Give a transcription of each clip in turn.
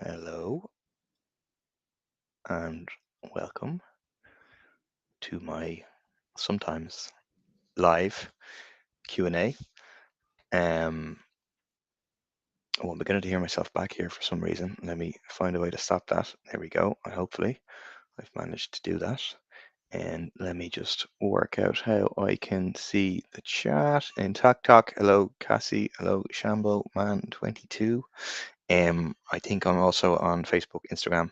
Hello and welcome to my sometimes live Q&A. I'm beginning to hear myself back here for some reason. Let me find a way to stop that. There we go. Hopefully I've managed to do that. And let me just work out how I can see the chat in TikTok. Hello, Cassie. Hello, Shambo Man 22. I think I'm also on Facebook, Instagram,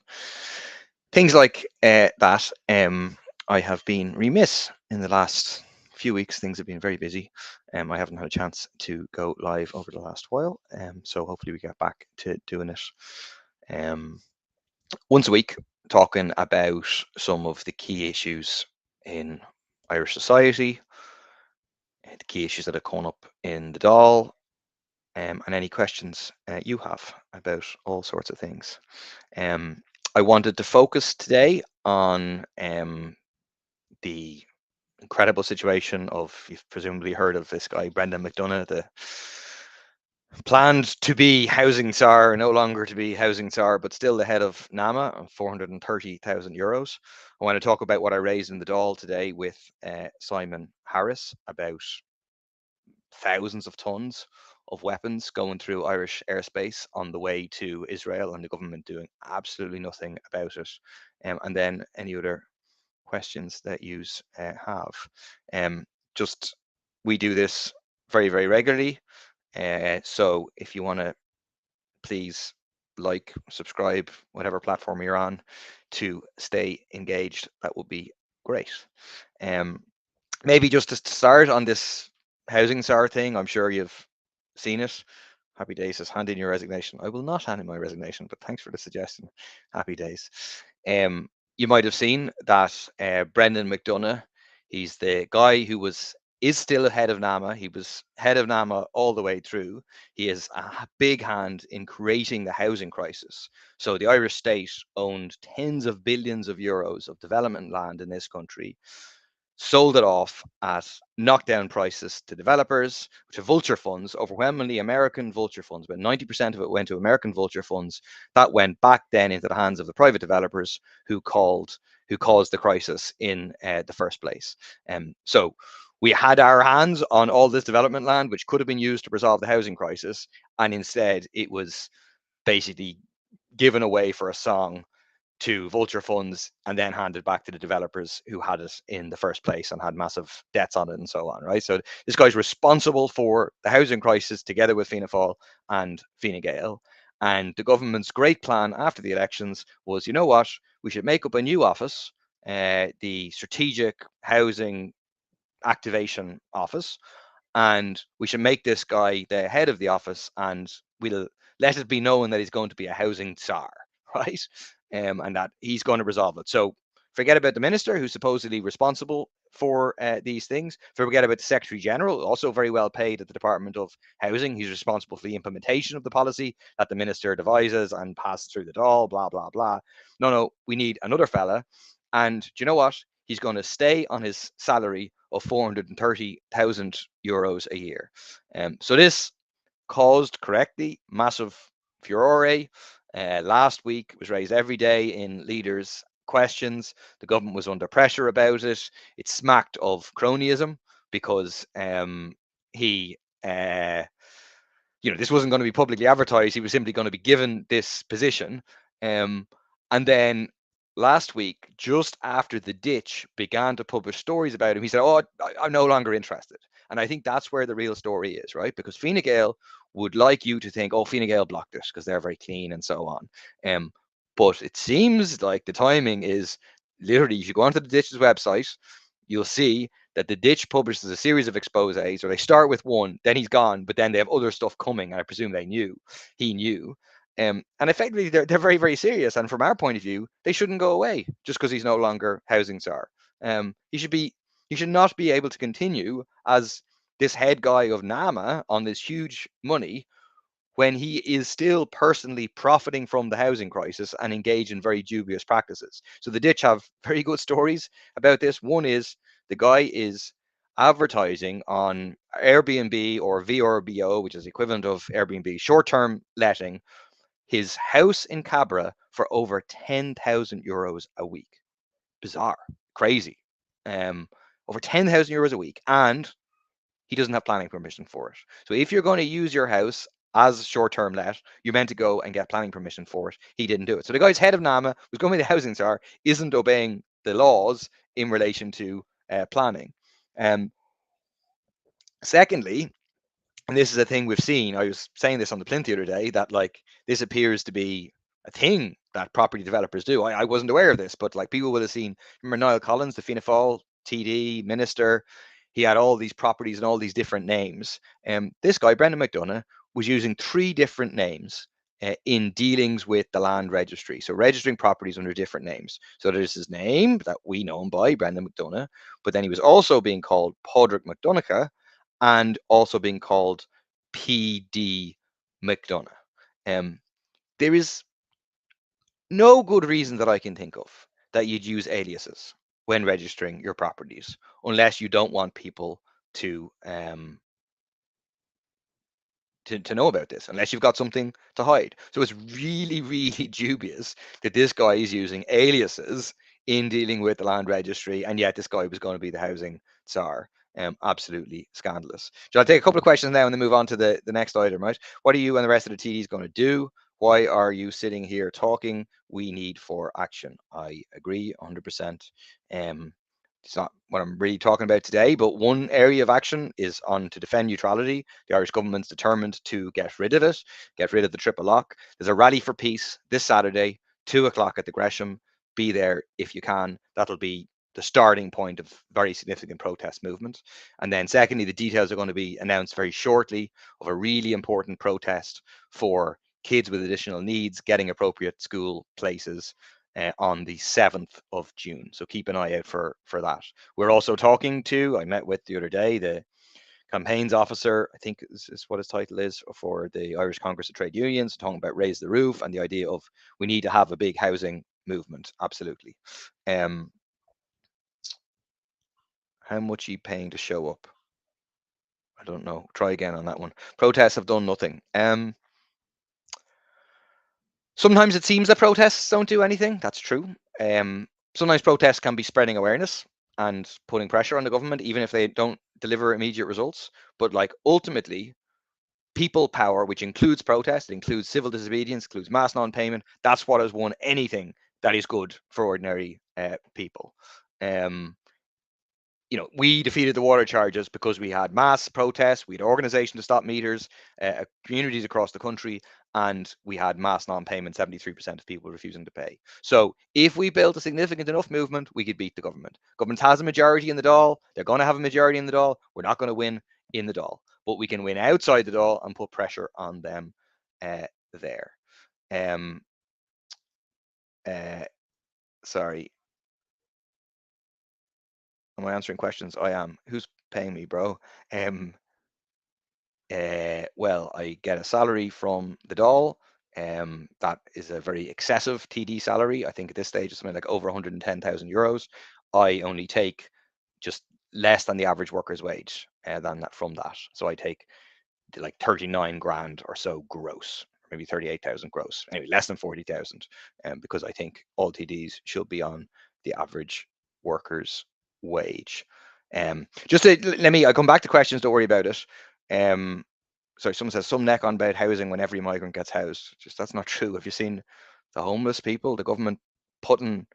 things like that. I have been remiss in the last few weeks. Things have been very busy. I haven't had a chance to go live over the last while. So hopefully we get back to doing it once a week, talking about some of the key issues in Irish society, the key issues that have come up in the Dáil, and any questions you have about all sorts of things. I wanted to focus today on the incredible situation of, you've presumably heard of this guy, Brendan McDonagh, the planned to be housing Tsar, no longer to be housing Tsar, but still the head of NAMA, 430,000 euros. I want to talk about what I raised in the Dáil today with Simon Harris about thousands of tons of weapons going through Irish airspace on the way to Israel, and the government doing absolutely nothing about it. And then any other questions that you have. Just we do this very, very regularly. So if you want to, please like, subscribe, whatever platform you're on, to stay engaged, that would be great. Maybe just to start on this housing SAR thing, I'm sure you've seen it. Happy Days says, hand in your resignation. I will not hand in my resignation, but thanks for the suggestion. Happy Days. You might have seen that Brendan McDonagh, he's the guy who is still head of NAMA. He was head of NAMA all the way through. He has a big hand in creating the housing crisis. So the Irish state owned tens of billions of euros of development land in this country, sold it off at knockdown prices to developers, to vulture funds, overwhelmingly American vulture funds. About 90% of it went to American vulture funds. That went back then into the hands of the private developers who caused the crisis in the first place. So we had our hands on all this development land, which could have been used to resolve the housing crisis, and instead it was basically given away for a song to vulture funds and then handed back to the developers who had it in the first place and had massive debts on it and so on, right? So this guy's responsible for the housing crisis together with Fianna Fáil and Fine Gael. And the government's great plan after the elections was, you know what, we should make up a new office, the Strategic Housing Activation Office, and we should make this guy the head of the office, and we'll let it be known that he's going to be a housing czar, right? And that he's going to resolve it. So forget about the minister who's supposedly responsible for these things. Forget about the Secretary General, also very well paid at the Department of Housing. He's responsible for the implementation of the policy that the minister devises and passes through the Dáil, blah, blah, blah. No, we need another fella. And do you know what? He's going to stay on his salary of 430,000 euros a year. So this caused correctly massive furore. Last week it was raised every day in leaders' questions. The government was under pressure about it. It smacked of cronyism because he, this wasn't going to be publicly advertised. He was simply going to be given this position. And then last week, just after the ditch began to publish stories about him, he said, "Oh, I'm no longer interested." And I think that's where the real story is, right? Because Fine Gael would like you to think, "Oh, Fine Gael blocked it because they're very clean and so on." But it seems like the timing is literally, if you go onto the ditch's website, you'll see that the ditch publishes a series of exposés, or they start with one, then he's gone, but then they have other stuff coming, and I presume he knew. And effectively, they're very, very serious. And from our point of view, they shouldn't go away just because he's no longer housing czar. He should not be able to continue as this head guy of NAMA on this huge money when he is still personally profiting from the housing crisis and engaged in very dubious practices. So the ditch have very good stories about this. One is the guy is advertising on Airbnb or VRBO, which is the equivalent of Airbnb, short-term letting, his house in Cabra for over 10,000 euros a week. Bizarre, crazy. Over 10,000 euros a week, and he doesn't have planning permission for it. So if you're going to use your house as short-term let, you're meant to go and get planning permission for it. He didn't do it. So the guy's head of NAMA, who's going to be the housing czar, isn't obeying the laws in relation to planning. Secondly, and this is a thing we've seen. I was saying this on the plinth the other day, that like this appears to be a thing that property developers do. I wasn't aware of this, but like people would have seen. Remember Niall Collins, the Fianna Fáil TD minister? He had all these properties and all these different names. This guy, Brendan McDonagh, was using 3 different names in dealings with the land registry. So registering properties under different names. So there's his name that we know him by, Brendan McDonagh, but then he was also being called Padraig McDonagh, and also being called PD McDonagh. There is no good reason that I can think of that you'd use aliases when registering your properties, unless you don't want people to know about this, unless you've got something to hide. So it's really, really dubious that this guy is using aliases in dealing with the land registry, and yet this guy was going to be the housing czar. Absolutely scandalous. So I'll take a couple of questions now and then move on to the next item, right? What are you and the rest of the TDs going to do? Why are you sitting here talking? We need for action. I agree 100%. It's not what I'm really talking about today, but one area of action is on to defend neutrality. The Irish government's determined to get rid of it, get rid of the triple lock. There's a rally for peace this Saturday, 2 o'clock at the Gresham. Be there if you can. That'll be the starting point of very significant protest movement. And then secondly, the details are going to be announced very shortly of a really important protest for kids with additional needs getting appropriate school places on the 7th of June. So keep an eye out for that. We're also talking to, I met with the other day, the campaigns officer, I think is what his title is, for the Irish Congress of Trade Unions, talking about raise the roof and the idea of we need to have a big housing movement. Absolutely. How much are you paying to show up? I don't know. Try again on that one. Protests have done nothing. Sometimes it seems that protests don't do anything. That's true. Sometimes protests can be spreading awareness and putting pressure on the government, even if they don't deliver immediate results. But like ultimately, people power, which includes protest, it includes civil disobedience, includes mass non-payment. That's what has won anything that is good for ordinary people. We defeated the water charges because we had mass protests, we had organization to stop meters, communities across the country, and we had mass non-payment, 73% of people refusing to pay. So if we built a significant enough movement, we could beat the government. Government has a majority in the Dáil. They're going to have a majority in the Dáil. We're not going to win in the Dáil, but we can win outside the Dáil and put pressure on them there. Sorry. Am I answering questions? I am. Who's paying me, bro? Well, I get a salary from the Dáil. That is a very excessive TD salary. I think at this stage it's something like over 110,000 euros. I only take just less than the average worker's wage than that from that. So I take like 39 grand or so gross, maybe 38,000 gross. Anyway, less than 40,000, because I think all TDs should be on the average worker's wage. Just I come back to questions. Don't worry about it. Sorry, someone says some neck on about housing when every migrant gets housed. Just that's not true. Have you seen the homeless people? The government putting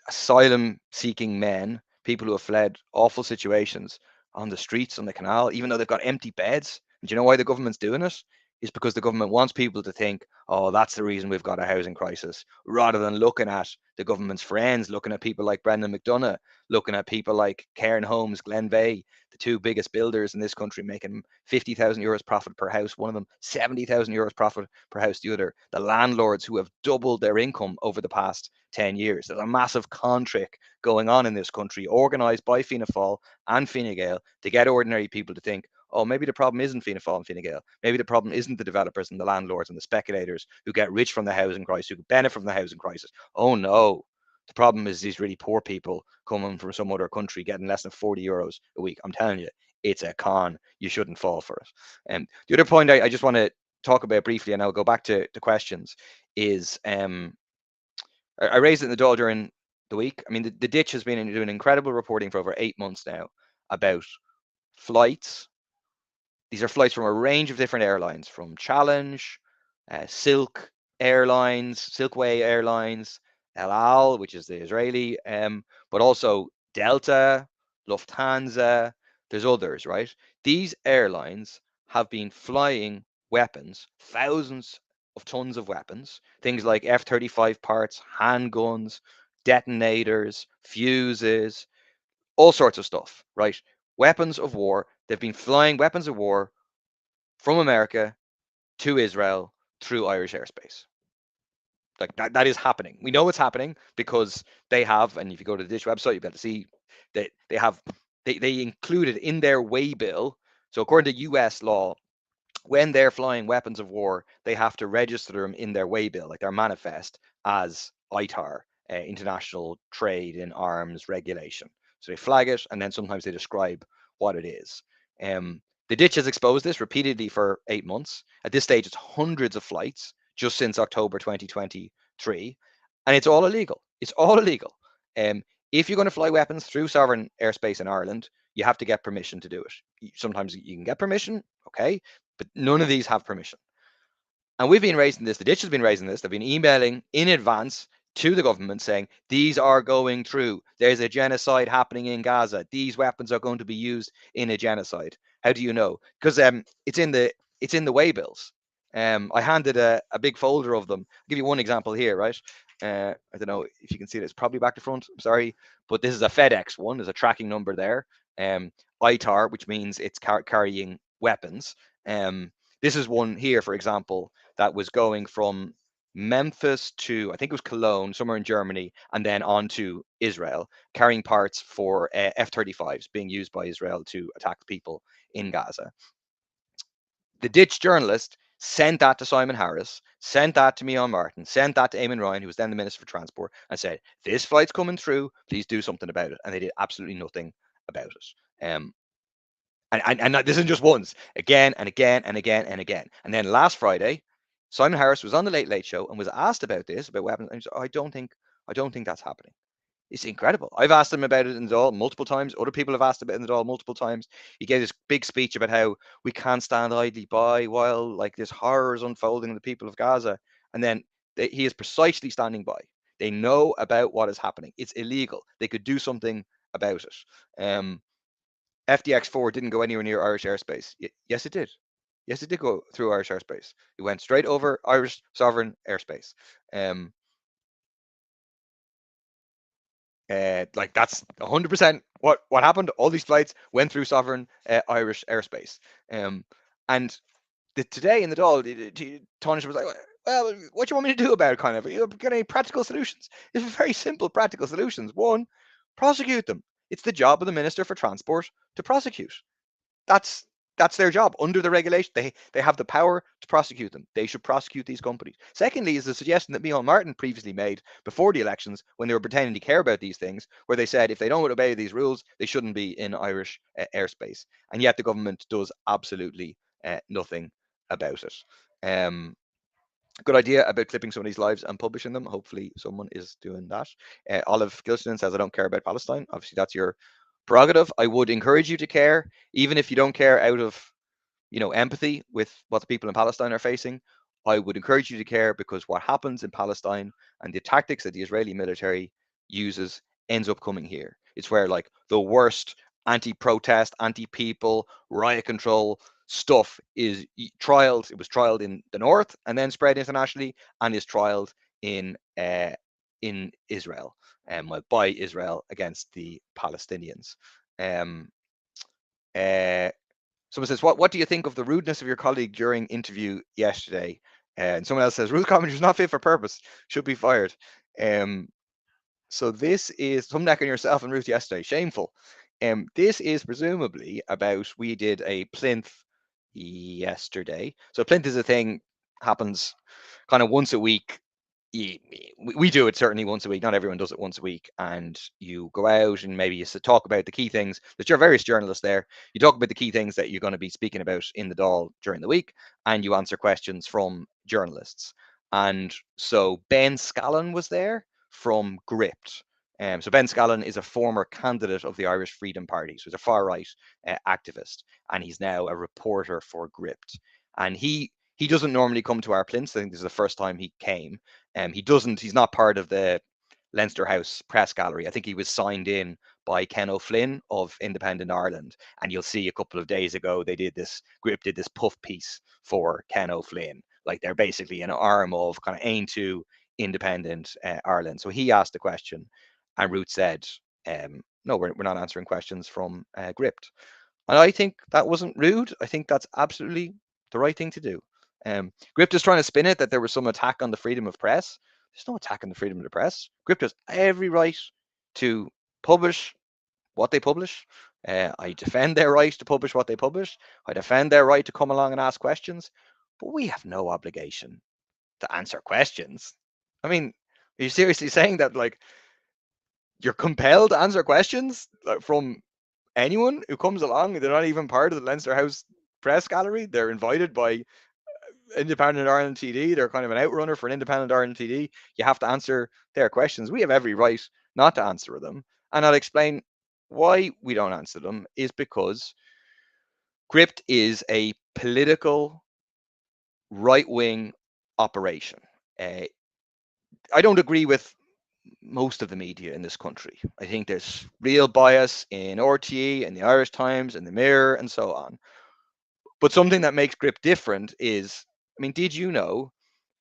asylum-seeking men, people who have fled awful situations, on the streets, on the canal, even though they've got empty beds. And do you know why the government's doing it? Is because the government wants people to think, oh, that's the reason we've got a housing crisis, rather than looking at the government's friends, looking at people like Brendan McDonagh, looking at people like Cairn Homes, Glenveigh, the 2 biggest builders in this country, making 50,000 euros profit per house, one of them 70,000 euros profit per house, the other, the landlords who have doubled their income over the past 10 years. There's a massive con trick going on in this country, organised by Fianna Fáil and Fine Gael, to get ordinary people to think, oh, maybe the problem isn't Fianna Fáil and Fine Gael. Maybe the problem isn't the developers and the landlords and the speculators who get rich from the housing crisis, who benefit from the housing crisis. Oh no, the problem is these really poor people coming from some other country getting less than 40 euros a week. I'm telling you, it's a con. You shouldn't fall for it. The other point I just want to talk about briefly, and I'll go back to questions, is I raised it in the Dáil during the week. I mean, the Ditch has been doing incredible reporting for over 8 months now about flights. These are flights from a range of different airlines, from Challenge, Silk Airlines, Silkway Airlines, El Al, which is the Israeli, but also Delta, Lufthansa. There's others, right? These airlines have been flying weapons, thousands of tons of weapons, things like F-35 parts, handguns, detonators, fuses, all sorts of stuff, right? Weapons of war. They've been flying weapons of war from America to Israel through Irish airspace. Like that is happening. We know it's happening because they have, and if you go to the Dish website, you'll be able to see that they included in their way bill. So according to US law, when they're flying weapons of war, they have to register them in their way bill, like their manifest, as ITAR, International Trade in Arms Regulation. So they flag it, and then sometimes they describe what it is. The Ditch has exposed this repeatedly for 8 months. At this stage, it's hundreds of flights just since October 2023, and it's all illegal. It's all illegal. If you're going to fly weapons through sovereign airspace in Ireland, you have to get permission to do it. Sometimes you can get permission, okay, but none of these have permission. And we've been raising this, the Ditch has been raising this, they've been emailing in advance to the government saying, these are going through, there's a genocide happening in Gaza, these weapons are going to be used in a genocide. How do you know? Because it's in the way bills. I handed a big folder of them. I'll give you one example here, right? I don't know if you can see this, probably back to front, I'm sorry, but this is a FedEx one, there's a tracking number there. ITAR, which means it's carrying weapons. This is one here, for example, that was going from Memphis to, I think it was Cologne, somewhere in Germany, and then on to Israel, carrying parts for F-35s being used by Israel to attack people in Gaza. The Ditch journalist sent that to Simon Harris, sent that to Mian Martin, sent that to Eamon Ryan, who was then the Minister for Transport, and said, this flight's coming through, please do something about it. And they did absolutely nothing about it. And this isn't just once, again and again and again and again. And then last Friday, Simon Harris was on the Late Late Show and was asked about this, about weapons, and he said, I don't think that's happening. It's incredible. I've asked him about it in the Dáil multiple times. Other people have asked about it in the Dáil multiple times. He gave this big speech about how we can't stand idly by while like this horror is unfolding in the people of Gaza. And then he is precisely standing by. They know about what is happening. It's illegal. They could do something about it. FDX4 didn't go anywhere near Irish airspace. Yes, it did. Yes, it did go through Irish airspace. It went straight over Irish sovereign airspace. Like that's 100% what happened. All these flights went through sovereign Irish airspace. And today in the Dáil, Tánaiste was like, well, what do you want me to do about it? Kind of, you got any practical solutions? It's very simple practical solutions. One, prosecute them. It's the job of the Minister for Transport to prosecute. That's their job under the regulation. They have the power to prosecute them. They should prosecute these companies. Secondly, is the suggestion that Micheál Martin previously made before the elections, when they were pretending to care about these things, where they said if they don't obey these rules, they shouldn't be in Irish airspace. And yet the government does absolutely nothing about it. Good idea about clipping some of these lives and publishing them. Hopefully someone is doing that. Olive Gilston says, I don't care about Palestine. Obviously that's your prerogative. I would encourage you to care, even if you don't care out of empathy with what the people in Palestine are facing. I would encourage you to care because what happens in Palestine and the tactics that the Israeli military uses ends up coming here. It's where like the worst anti-protest, anti-people, riot control stuff is trialed. It was trialed in the north and then spread internationally, and is trialed in Israel, by Israel against the Palestinians. Someone says, what do you think of the rudeness of your colleague during interview yesterday? And someone else says, Ruth Comedy is not fit for purpose, should be fired. So this is some neck on yourself and Ruth yesterday. Shameful. This is presumably about, we did a plinth yesterday. So plinth is a thing, happens kind of once a week. we do it certainly once a week. Not everyone does it once a week. And you go out and maybe you talk about the key things. There's your various journalists there. You talk about the key things that you're going to be speaking about in the Dáil during the week, and you answer questions from journalists. And so Ben Scallon was there from Gript. So Ben Scallon is a former candidate of the Irish Freedom Party. So he's a far right activist, and he's now a reporter for Gript. And he doesn't normally come to our plinths. I think this is the first time he came. He's not part of the Leinster House press gallery. I think he was signed in by Ken O'Flynn of Independent Ireland. And you'll see a couple of days ago, Grip did this puff piece for Ken O'Flynn. Like they're basically an arm of kind of aim to Independent Ireland. So he asked the question, and Ruth said, no, we're not answering questions from Gript. And I think that wasn't rude. I think that's absolutely the right thing to do. Gript is trying to spin it that there was some attack on the freedom of press. There's no attack on the freedom of the press. Gript has every right to publish what they publish. I defend their right to publish what they publish. I defend their right to come along and ask questions. But we have no obligation to answer questions. I mean, are you seriously saying that like you're compelled to answer questions from anyone who comes along? They're not even part of the Leinster House press gallery. They're invited by Independent Ireland TD. They're kind of an outrunner for an Independent Ireland TD. You have to answer their questions. We have every right not to answer them. And I'll explain why we don't answer them is because Gript is a political right-wing operation. I don't agree with most of the media in this country. I think there's real bias in RTE and the Irish Times and the Mirror and so on. But something that makes Grip different is, I mean, did you know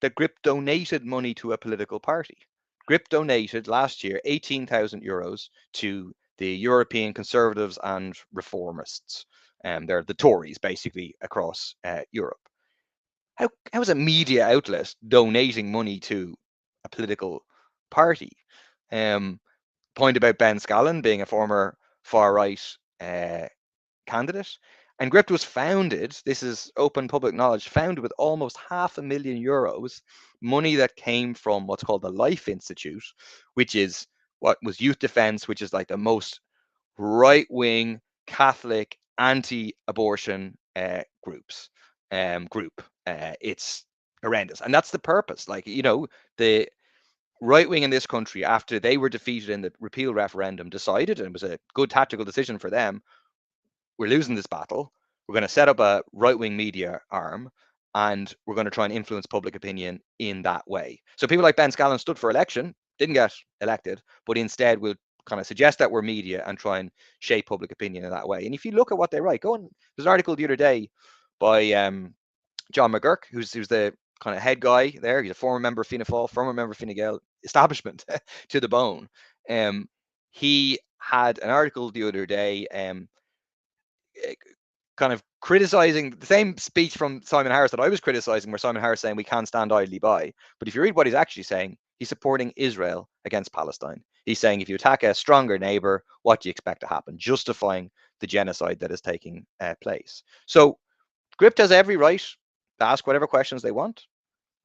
that Grip donated money to a political party? Grip donated last year 18,000 euros to the European Conservatives and Reformists. They're the Tories, basically, across Europe. How is a media outlet donating money to a political party? Point about Ben Scallon being a former far right candidate. And Gript was founded, this is open public knowledge, founded with almost €500,000, money that came from what's called the Life Institute, which is what was youth defense, which is like the most right wing Catholic anti abortion group. It's horrendous. And that's the purpose. Like, you know, the right wing in this country, after they were defeated in the repeal referendum, decided, and it was a good tactical decision for them, we're losing this battle. We're going to set up a right wing media arm and we're going to try and influence public opinion in that way. So people like Ben Scallon stood for election, didn't get elected, but instead will kind of suggest that we're media and try and shape public opinion in that way. And if you look at what they write, there's an article the other day by John McGurk, who's the kind of head guy there. He's a former member of Fianna Fáil, former member of Fine Gael, establishment to the bone. He had an article the other day kind of criticizing the same speech from Simon Harris that I was criticizing, where Simon Harris saying we can't stand idly by. But if you read what he's actually saying, he's supporting Israel against Palestine. He's saying if you attack a stronger neighbor, what do you expect to happen? Justifying the genocide that is taking place. So Gript has every right to ask whatever questions they want,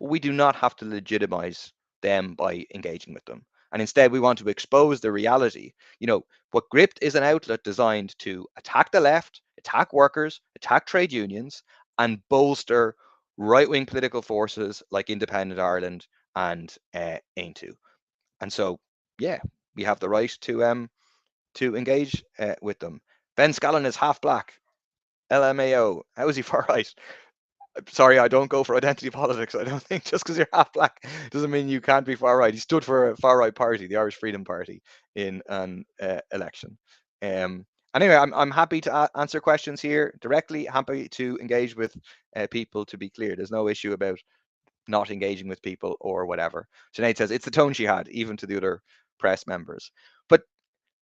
but we do not have to legitimize them by engaging with them. And instead, we want to expose the reality. You know, what Gript is an outlet designed to attack the left, attack workers, attack trade unions, and bolster right-wing political forces like Independent Ireland and Aintu. And so, yeah, we have the right to engage with them. Ben Scallon is half black. LMAO. How is he far right? Sorry, I don't go for identity politics. I don't think just because you're half black doesn't mean you can't be far right. He stood for a far right party, the Irish Freedom Party, in an election. Anyway, I'm happy to answer questions here directly. Happy to engage with people. To be clear, there's no issue about not engaging with people or whatever. Sinead says it's the tone she had, even to the other press members. But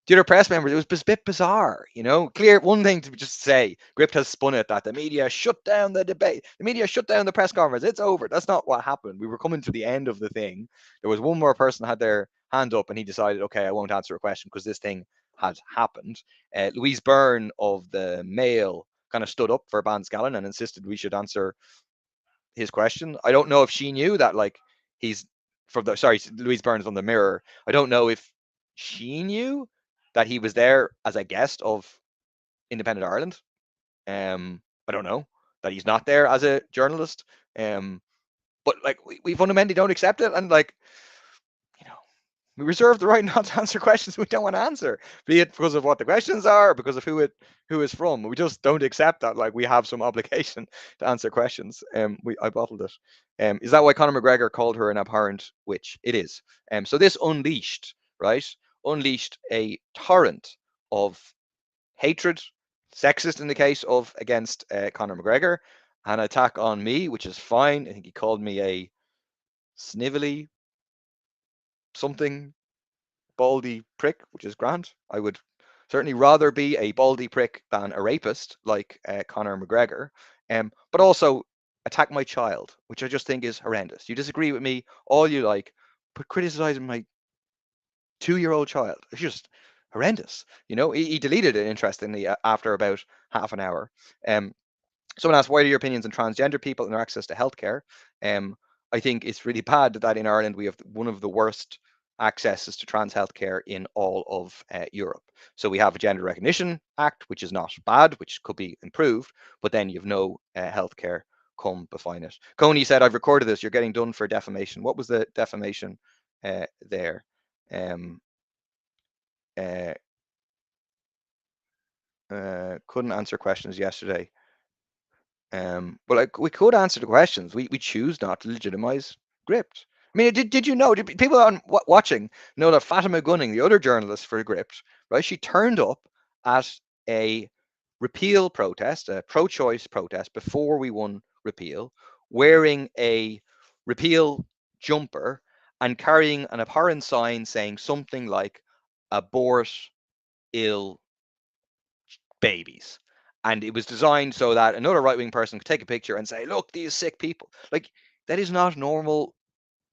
the other press members, it was a bit bizarre, you know. Clear one thing to just say, Gript has spun it that the media shut down the debate, the media shut down the press conference. It's over. That's not what happened. We were coming to the end of the thing. There was one more person had their hand up, and he decided, okay, I won't answer a question because this thing had happened. Louise Byrne of the Mail kind of stood up for Ben Scallon and insisted we should answer his question. I don't know if she knew that, like, he's from the sorry, Louise Burns on the Mirror. I don't know if she knew that he was there as a guest of Independent Ireland. I don't know that he's not there as a journalist. But like we fundamentally don't accept it, and like you know, we reserve the right not to answer questions we don't want to answer, be it because of what the questions are or because of who is from. We just don't accept that like we have some obligation to answer questions. I bottled it. Is that why Conor McGregor called her an abhorrent witch? It is. So this unleashed, right? Unleashed a torrent of hatred, sexist in the case of against Conor McGregor, an attack on me, which is fine. I think he called me a snivelly something baldy prick, which is grand. I would certainly rather be a baldy prick than a rapist like Conor McGregor. But also attack my child, which I just think is horrendous. You disagree with me all you like, but criticizing my 2-year-old child, it's just horrendous. He deleted it interestingly after about half an hour. Someone asked, why are your opinions on transgender people and their access to healthcare? I think it's really bad that in Ireland we have one of the worst accesses to trans healthcare in all of Europe. So we have a Gender Recognition Act, which is not bad, which could be improved, but then you have no healthcare come behind it. Coney said, I've recorded this, you're getting done for defamation. What was the defamation there? Um, uh, couldn't answer questions yesterday. But like we could answer the questions. We choose not to legitimize Gript. I mean, did you know? Did people on watching know that Fatima Gunning, the other journalist for Gript, right? She turned up at a repeal protest, a pro-choice protest before we won repeal, wearing a repeal jumper and carrying an abhorrent sign saying something like "abort ill babies." And it was designed so that another right wing person could take a picture and say, look, these sick people. Like, that is not normal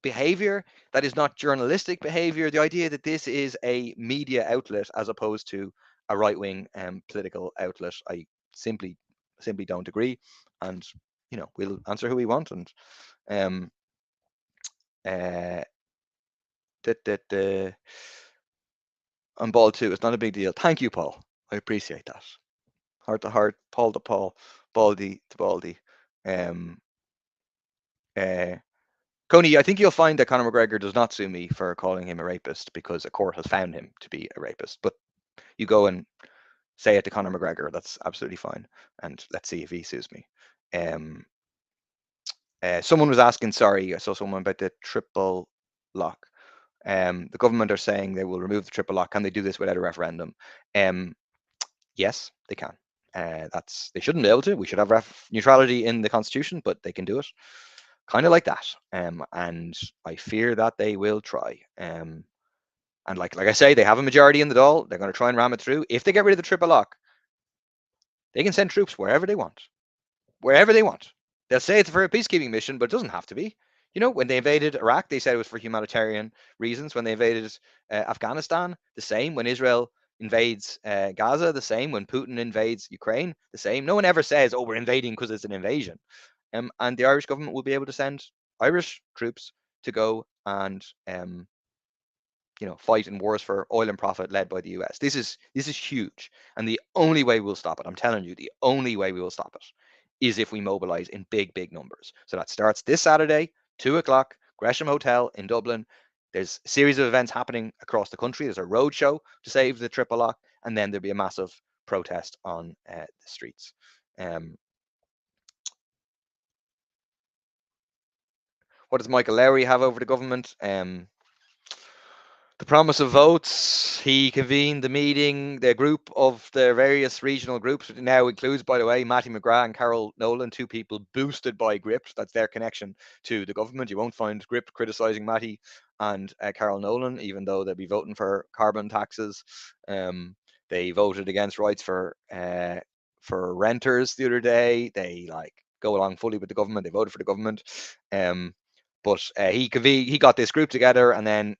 behavior. That is not journalistic behavior. The idea that this is a media outlet as opposed to a right wing political outlet, I simply don't agree. And, we'll answer who we want. And um, uh, on ball two, it's not a big deal. Thank you, Paul. I appreciate that. Heart to heart, Paul to Paul, Baldy to Baldy. Um, uh, Coney, I think you'll find that Conor McGregor does not sue me for calling him a rapist because a court has found him to be a rapist. But you go and say it to Conor McGregor. That's absolutely fine. And let's see if he sues me. Someone was asking, sorry, I saw someone about the triple lock. The government are saying they will remove the triple lock. Can they do this without a referendum? Yes, they can. They shouldn't be able to. We should have neutrality in the constitution, but they can do it, kind of like that. And I fear that they will try. And like I say, they have a majority in the Dáil. They're going to try and ram it through. If they get rid of the triple lock, they can send troops wherever they want, wherever they want. They'll say it's for a peacekeeping mission, but it doesn't have to be. When they invaded Iraq, they said it was for humanitarian reasons. When they invaded Afghanistan, the same. When Israel invades Gaza, the same. When Putin invades Ukraine, the same. No one ever says, oh, we're invading because it's an invasion. And the Irish government will be able to send Irish troops to go and fight in wars for oil and profit led by the US. This is huge. And the only way we'll stop it, I'm telling you, the only way we will stop it is if we mobilize in big, big numbers. So that starts this Saturday, 2 o'clock, Gresham Hotel in Dublin. There's a series of events happening across the country. There's a road show to save the triple lock, and then there'll be a massive protest on the streets. What does Michael Lowry have over the government? The promise of votes. He convened the meeting, the group of the various regional groups. It now includes, by the way, Matty McGrath and Carol Nolan, two people boosted by Gript. That's their connection to the government. You won't find Gript criticising Matty and Carol Nolan, even though they'll be voting for carbon taxes. They voted against rights for renters the other day. They go along fully with the government. They voted for the government. But he got this group together and then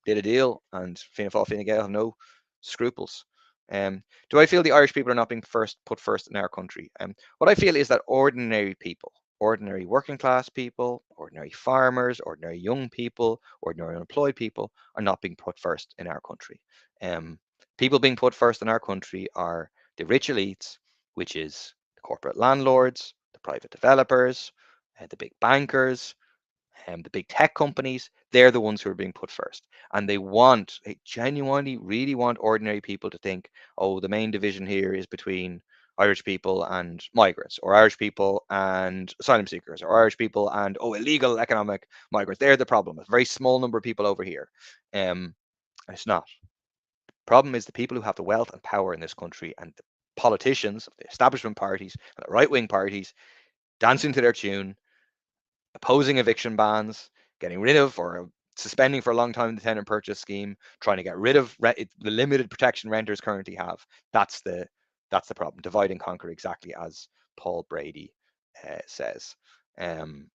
did a deal, and Fianna Fáil, Fine Gael have no scruples. Do I feel the Irish people are not being put first in our country? What I feel is that ordinary people, ordinary working class people, ordinary farmers, ordinary young people, ordinary unemployed people are not being put first in our country. Um, People being put first in our country are the rich elites, which is the corporate landlords, the private developers, the big bankers, the big tech companies. They're the ones who are being put first. And they genuinely really want ordinary people to think, oh, the main division here is between Irish people and migrants, or Irish people and asylum seekers, or Irish people and, oh, illegal economic migrants. They're the problem. A very small number of people over here. It's not. The problem is the people who have the wealth and power in this country, and the politicians, the establishment parties, and the right wing parties dancing to their tune, opposing eviction bans, getting rid of or suspending for a long time the tenant purchase scheme, trying to get rid of the limited protection renters currently have. That's the that's the problem. Divide and conquer, exactly as Paul Brady says. Um,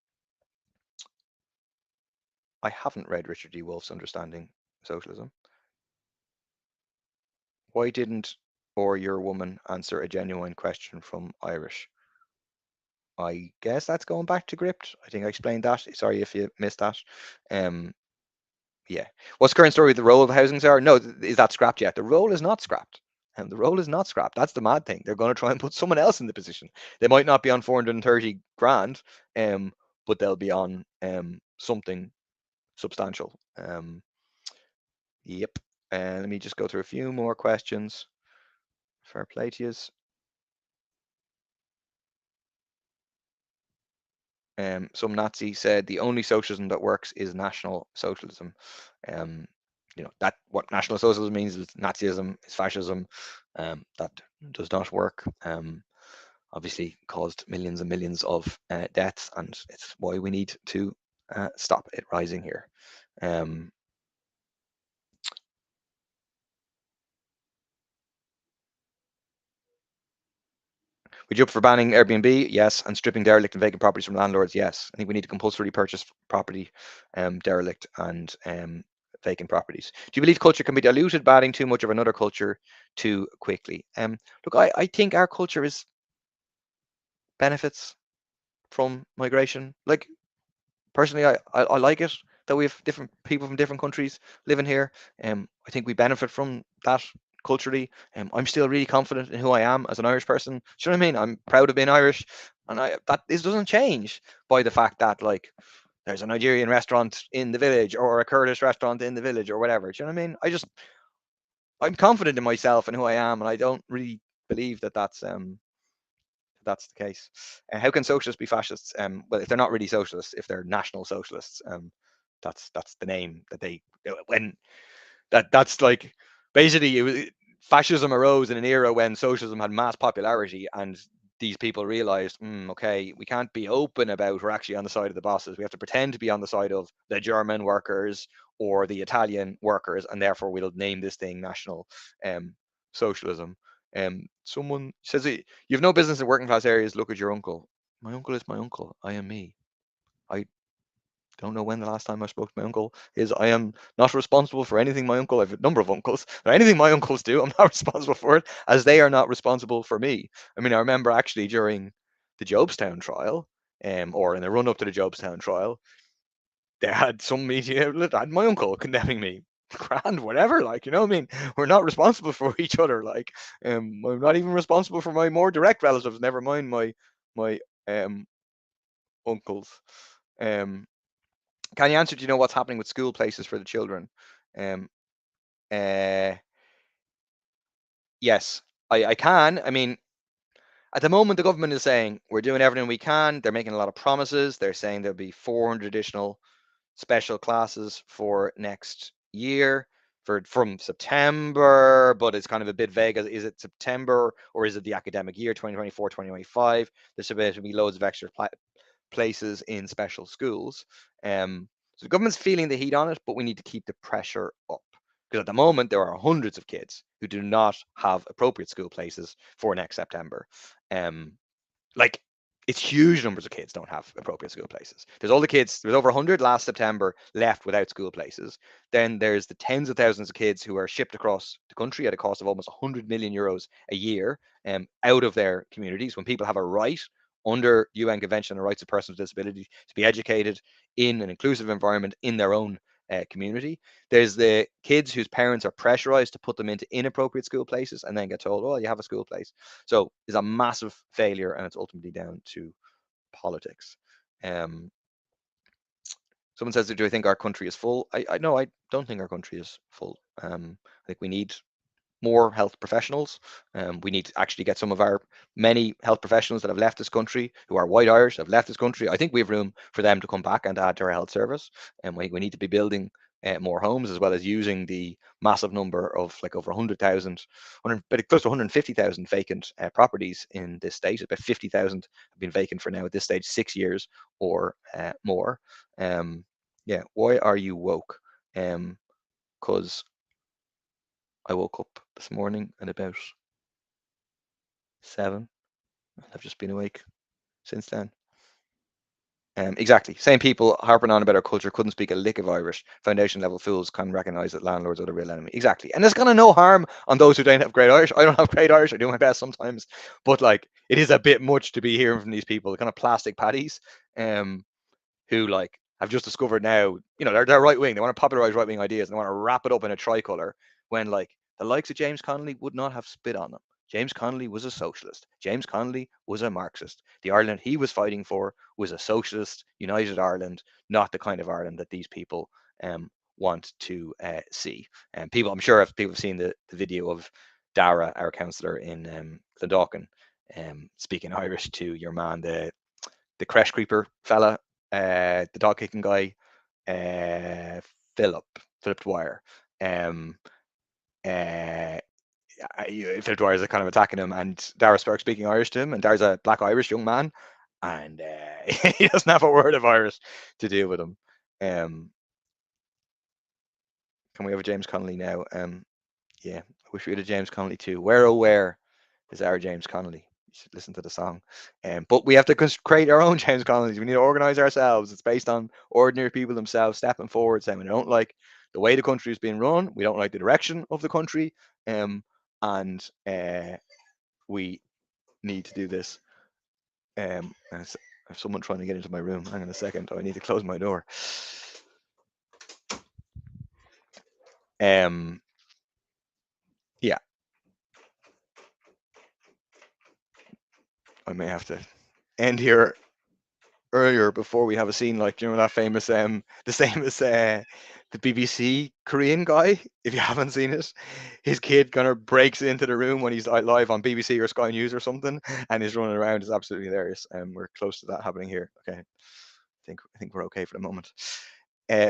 I haven't read Richard D. Wolff's Understanding Socialism. Why didn't or your woman answer a genuine question from Irish? I guess that's going back to Gript. I think I explained that. Sorry if you missed that. Um, Yeah. What's the current story with the role of the housing czar? No, is that scrapped yet? The role is not scrapped. And the role is not scrapped. That's the mad thing. They're going to try and put someone else in the position. They might not be on 430 grand, but they'll be on something substantial. Yep. And let me just go through a few more questions. Fair play to you. Some Nazi said the only socialism that works is National Socialism. Um, that what National Socialism means is Nazism, is fascism. That does not work. Obviously caused millions and millions of deaths, and it's why we need to stop it rising here. Um, Would you up for banning Airbnb? Yes. And stripping derelict and vacant properties from landlords? Yes. I think we need to compulsory purchase property, derelict and vacant properties. Do you believe culture can be diluted by adding too much of another culture too quickly? Look, I think our culture is benefits from migration. Like, personally, I like it that we have different people from different countries living here. I think we benefit from that culturally. I'm still really confident in who I am as an Irish person. Do you know what I mean? I'm proud of being Irish, and that this doesn't change by the fact that, like, there's a Nigerian restaurant in the village or a Kurdish restaurant in the village or whatever. Do you know what I mean? I'm confident in myself and who I am, and I don't really believe that that's the case. How can socialists be fascists? Well, if they're not really socialists, if they're national socialists, that's the name that they when that's like basically fascism arose in an era when socialism had mass popularity, and these people realized, okay, we can't be open about we're actually on the side of the bosses. We have to pretend to be on the side of the German workers or the Italian workers, and therefore we'll name this thing national socialism. Someone says, you have no business in working class areas. Look at your uncle. My uncle is my uncle. I am me. I don't know when the last time I spoke to my uncle is. I am not responsible for anything my uncle, I have a number of uncles, but anything my uncles do, I'm not responsible for it, as they are not responsible for me. I mean, I remember actually during the Jobestown trial, or in the run up to the Jobestown trial, they had some media outlet had my uncle condemning me. Grand, whatever, like, you know what I mean? We're not responsible for each other. Like, I'm not even responsible for my more direct relatives, never mind my uncles. Um, can you answer? Do you know what's happening with school places for the children? Um, uh, yes, I can. I mean, at the moment, the government is saying we're doing everything we can. They're making a lot of promises. They're saying there'll be 400 additional special classes for next year from September, but it's kind of a bit vague. Is it September or is it the academic year 2024, 2025? There's supposed to be loads of extra places in special schools. So the government's feeling the heat on it, but we need to keep the pressure up. Because at the moment, there are hundreds of kids who do not have appropriate school places for next September. Um, like, it's huge numbers of kids don't have appropriate school places. There's all the kids, there's over 100 last September left without school places. Then there's the tens of thousands of kids who are shipped across the country at a cost of almost 100 million euros a year out of their communities when people have a right under UN Convention on the Rights of Persons with Disability to be educated in an inclusive environment in their own community. There's the kids whose parents are pressurized to put them into inappropriate school places and then get told, oh, you have a school place. So it's a massive failure, and it's ultimately down to politics. Um, Someone says, do I think our country is full? I no, I don't think our country is full. I think we need more health professionals. We need to actually get some of our many health professionals that have left this country, who are white Irish, have left this country. I think we have room for them to come back and add to our health service. And we need to be building more homes, as well as using the massive number of like over 100,000, but close to 150,000 vacant properties in this state. About 50,000 have been vacant for now at this stage, 6 years or more. Yeah, why are you woke? Because I woke up this morning at about 7. I've just been awake since then. Exactly. Same people harping on about our culture couldn't speak a lick of Irish. Foundation level fools can recognise that landlords are the real enemy. Exactly. And there's kind of no harm on those who don't have great Irish. I don't have great Irish. I do my best sometimes. But like, it is a bit much to be hearing from these people, the kind of plastic patties, who like have just discovered now, they're right wing. They want to popularize right wing ideas and they want to wrap it up in a tricolor, when like the likes of James Connolly would not have spit on them. James Connolly was a socialist. James Connolly was a Marxist. The Ireland he was fighting for was a socialist, united Ireland, not the kind of Ireland that these people want to see. And I'm sure if people have seen the video of Dara, our councillor in Clondalkin, speaking Irish to your man, the creche creeper fella, the dog kicking guy, Philip Dwyer. Philip Dwyer is kind of attacking him, and Dara Sparks speaking Irish to him, and Dara's a black Irish young man, and he doesn't have a word of Irish to deal with him. Can we have a James Connolly now? Yeah, I wish we had a James Connolly too. Where oh where is our James Connolly? You should listen to the song. But we have to create our own James Connollys. We need to organize ourselves. It's based on ordinary people themselves stepping forward, saying we don't like the way the country is being run. We don't like the direction of the country. And we need to do this. There's someone trying to get into my room. Hang on a second. I need to close my door. Yeah. I may have to end here earlier before we have a scene like that famous the same as the BBC Korean guy. If you haven't seen it, his kid kind of breaks into the room when he's live on BBC or Sky News or something, and he's running around. It's absolutely hilarious. And we're close to that happening here. Okay, I think we're okay for the moment.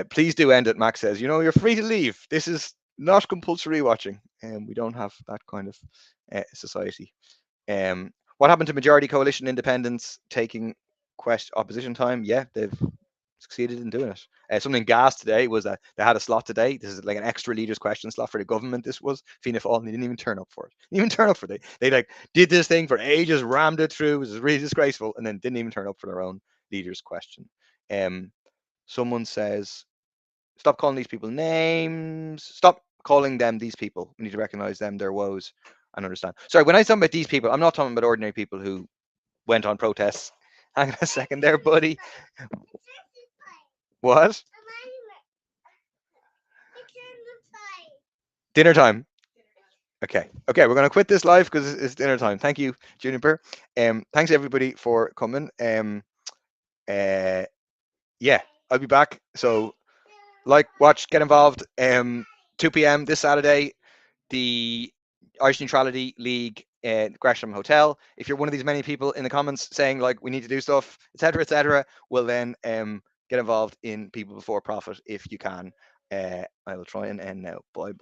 Please do end it. Max says, you're free to leave. This is not compulsory watching, and we don't have that kind of society. What happened to majority coalition independents taking opposition time? Yeah, they've succeeded in doing it. Something gas today was that they had a slot today. This is like an extra leaders question slot for the government. This was Fianna Fáil, and they didn't even turn up for it. Didn't even turn up for it. They like did this thing for ages, rammed it through. It was really disgraceful, and then didn't even turn up for their own leaders question. Someone says, stop calling these people names. Stop calling them these people. We need to recognize them, their woes, and understand. Sorry, when I talk about these people, I'm not talking about ordinary people who went on protests. Hang on a second there, buddy. What? Dinner time. Okay, we're gonna quit this live because it's dinner time. Thank you, Juniper. Thanks everybody for coming. Yeah, I'll be back. So, watch, get involved. 2 p.m. this Saturday, the Irish Neutrality League at Gresham Hotel. If you're one of these many people in the comments saying like we need to do stuff, etc., well then get involved in People Before Profit if you can. I will try and end now. Bye bye.